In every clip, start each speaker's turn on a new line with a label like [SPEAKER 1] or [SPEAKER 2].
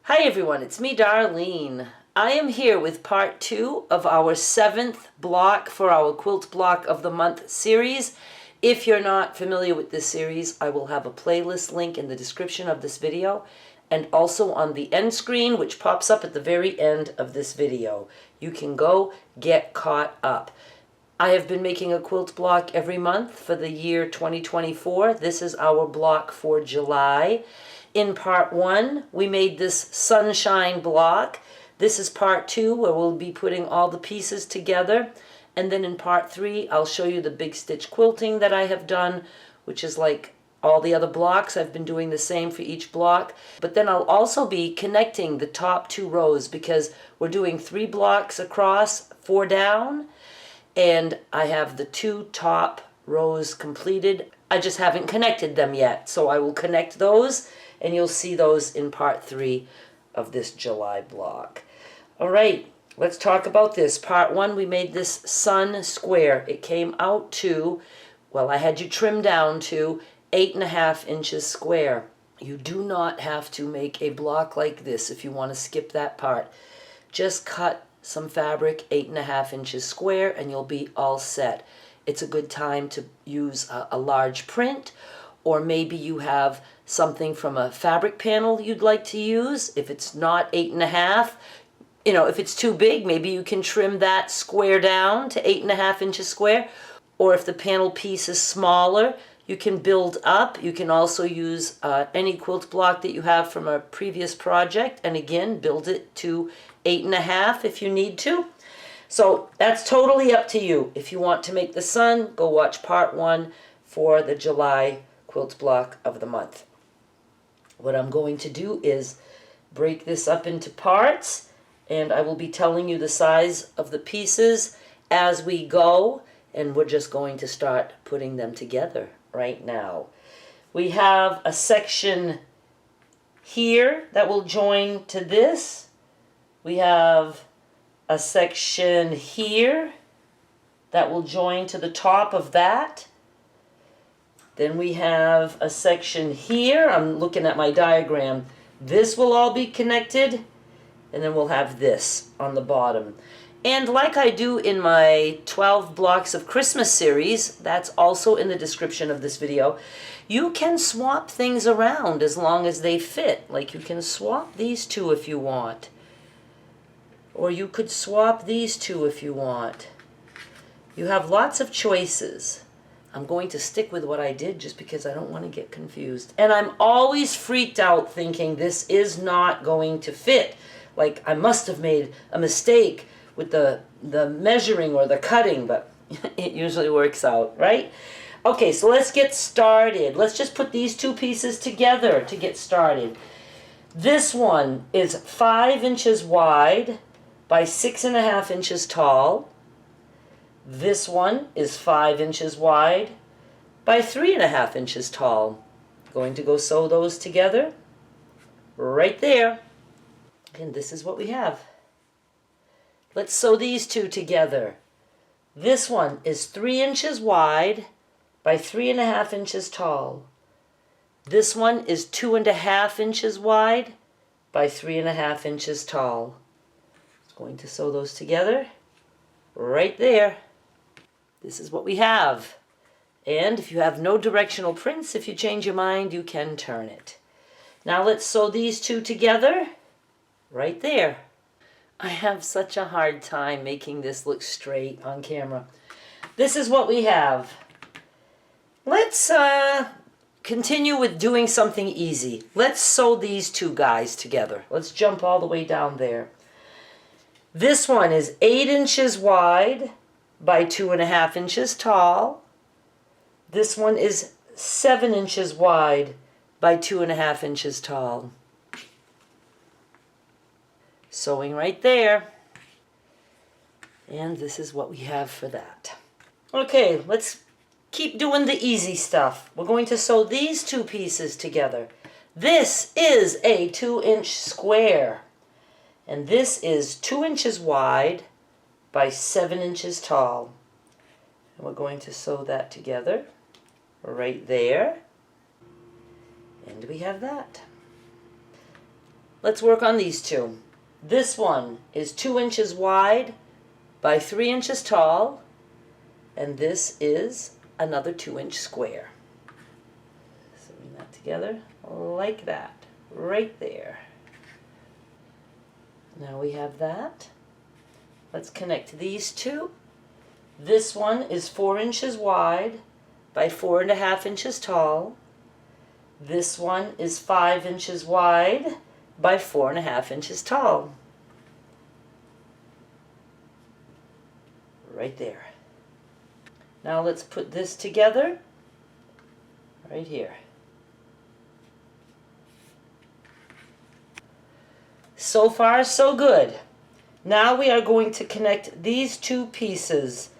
[SPEAKER 1] Hi everyone, it's me Darlene. I am here with part 2 of our 7th block for our Quilt Block of the Month series. If you're not familiar with this series, I will have a playlist link in the description of this video and also on the end screen, which pops up at the very end of this video. You can go get caught up. I have been making a quilt block every month for the year 2024. This is our block for July. In part 1, we made this sunshine block. This is part 2, where we'll be putting all the pieces together. And then in part 3, I'll show you the big stitch quilting that I have done, which is like all the other blocks. I've been doing the same for each block. But then I'll also be connecting the top 2 rows because we're doing 3 blocks across, 4 down. And I have the 2 top rows completed. I just haven't connected them yet. So I will connect those, and you'll see those in part 3 of this July block. All right, let's talk about this. Part 1, we made this sun square. It came out to, well, I had you trim down to 8.5 inches square. You do not have to make a block like this if you want to skip that part. Just cut some fabric 8.5 inches square and you'll be all set. It's a good time to use a large print, or maybe you have something from a fabric panel you'd like to use. If it's not 8.5, if it's too big, maybe you can trim that square down to 8.5 inches square. Or if the panel piece is smaller, you can build up. You can also use any quilt block that you have from a previous project, and again, build it to 8.5 if you need to. So that's totally up to you. If you want to make the sun, go watch part 1 for the July quilt block of the month. What I'm going to do is break this up into parts, and I will be telling you the size of the pieces as we go, and we're just going to start putting them together right now. We have a section here that will join to this. We have a section here that will join to the top of that. Then we have a section here. I'm looking at my diagram. This will all be connected, and then we'll have this on the bottom. And like I do in my 12 blocks of Christmas series, that's also in the description of this video, you can swap things around as long as they fit. Like you can swap these 2 if you want. Or you could swap these 2 if you want. You have lots of choices. I'm going to stick with what I did just because I don't want to get confused. And I'm always freaked out thinking this is not going to fit. Like I must have made a mistake with the measuring or the cutting, but it usually works out, right? Okay, so let's get started. Let's just put these 2 pieces together to get started. This one is 5 inches wide by 6.5 inches tall. This one is 5 inches wide by 3.5 inches tall. Going to go sew those together right there. And this is what we have. Let's sew these 2 together. This one is 3 inches wide by 3.5 inches tall. This one is 2.5 inches wide by 3.5 inches tall. Going to sew those together right there. This is what we have. And if you have no directional prints, if you change your mind, you can turn it. Now let's sew these 2 together right there. I have such a hard time making this look straight on camera. This is what we have. Let's continue with doing something easy. Let's sew these 2 guys together. Let's jump all the way down there. This one is 8 inches wide by 2.5 inches tall. This one is 7 inches wide by 2.5 inches tall. Sewing right there. And this is what we have for that. Okay, let's keep doing the easy stuff. We're going to sew these 2 pieces together. This is a 2-inch square. And this is 2 inches wide by 7 inches tall. And we're going to sew that together right there. And we have that. let's work on these two. This one is 2 inches wide by 3 inches tall, and this is another 2-inch square. So bring that together like that, right there. Now we have that. Let's connect these two. This one is 4 inches wide by 4.5 inches tall. This one is 5 inches wide by 4.5 inches tall. Right there. Now let's put this together right here. So far, so good. Now we are going to connect these two pieces.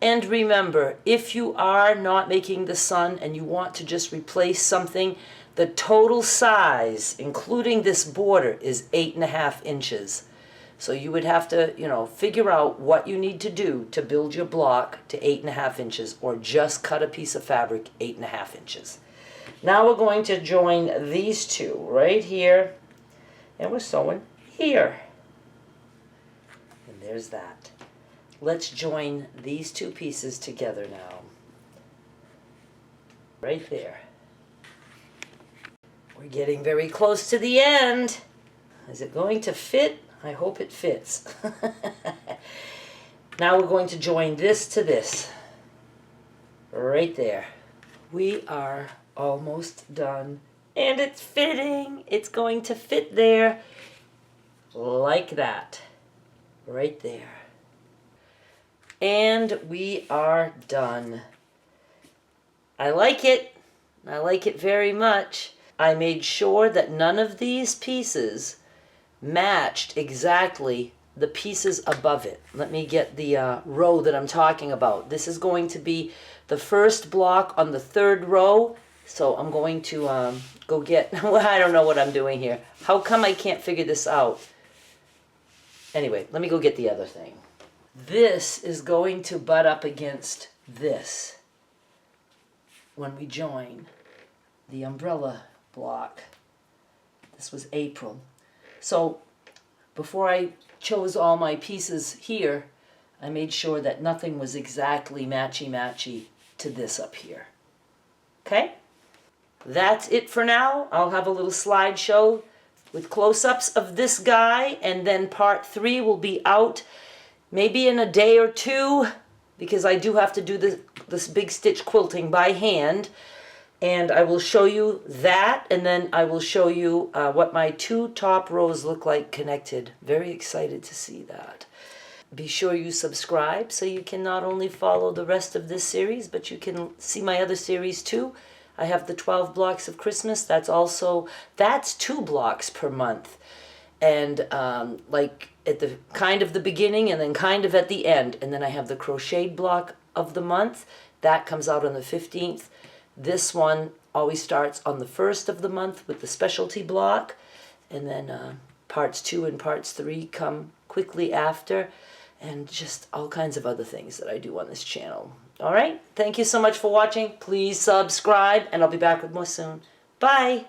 [SPEAKER 1] And remember, if you are not making the sun and you want to just replace something, the total size, including this border, is 8.5 inches. So you would have to, figure out what you need to do to build your block to 8.5 inches, or just cut a piece of fabric 8.5 inches. Now we're going to join these two right here, and we're sewing here. And there's that. Let's join these two pieces together now. Right there. We're getting very close to the end. Is it going to fit? I hope it fits. Now we're going to join this to this. Right there. We are almost done. And it's fitting. It's going to fit there. Like that. Right there. And we are done. I like it. I like it very much. I made sure that none of these pieces matched exactly the pieces above it. Let me get the row that I'm talking about. This is going to be the first block on the 3rd row. So I'm going to go get, well, I don't know what I'm doing here. How come I can't figure this out? Anyway, let me go get the other thing. This is going to butt up against this when we join the umbrella block. This was April. So before I chose all my pieces here, I made sure that nothing was exactly matchy-matchy to this up here. Okay? That's it for now. I'll have a little slideshow with close-ups of this guy, and then part 3 will be out maybe in a day or 2, because I do have to do this big stitch quilting by hand. And I will show you that, and then I will show you what my 2 top rows look like connected. Very excited to see that. Be sure you subscribe so you can not only follow the rest of this series, but you can see my other series too. I have the 12 blocks of Christmas. That's 2 blocks per month. And like at the kind of the beginning and then kind of at the end. And then I have the crocheted block of the month. That comes out on the 15th. This one always starts on the 1st of the month with the specialty block, and then parts 2 and parts 3 come quickly after, and just all kinds of other things that I do on this channel. All right, thank you so much for watching. Please subscribe, and I'll be back with more soon. Bye!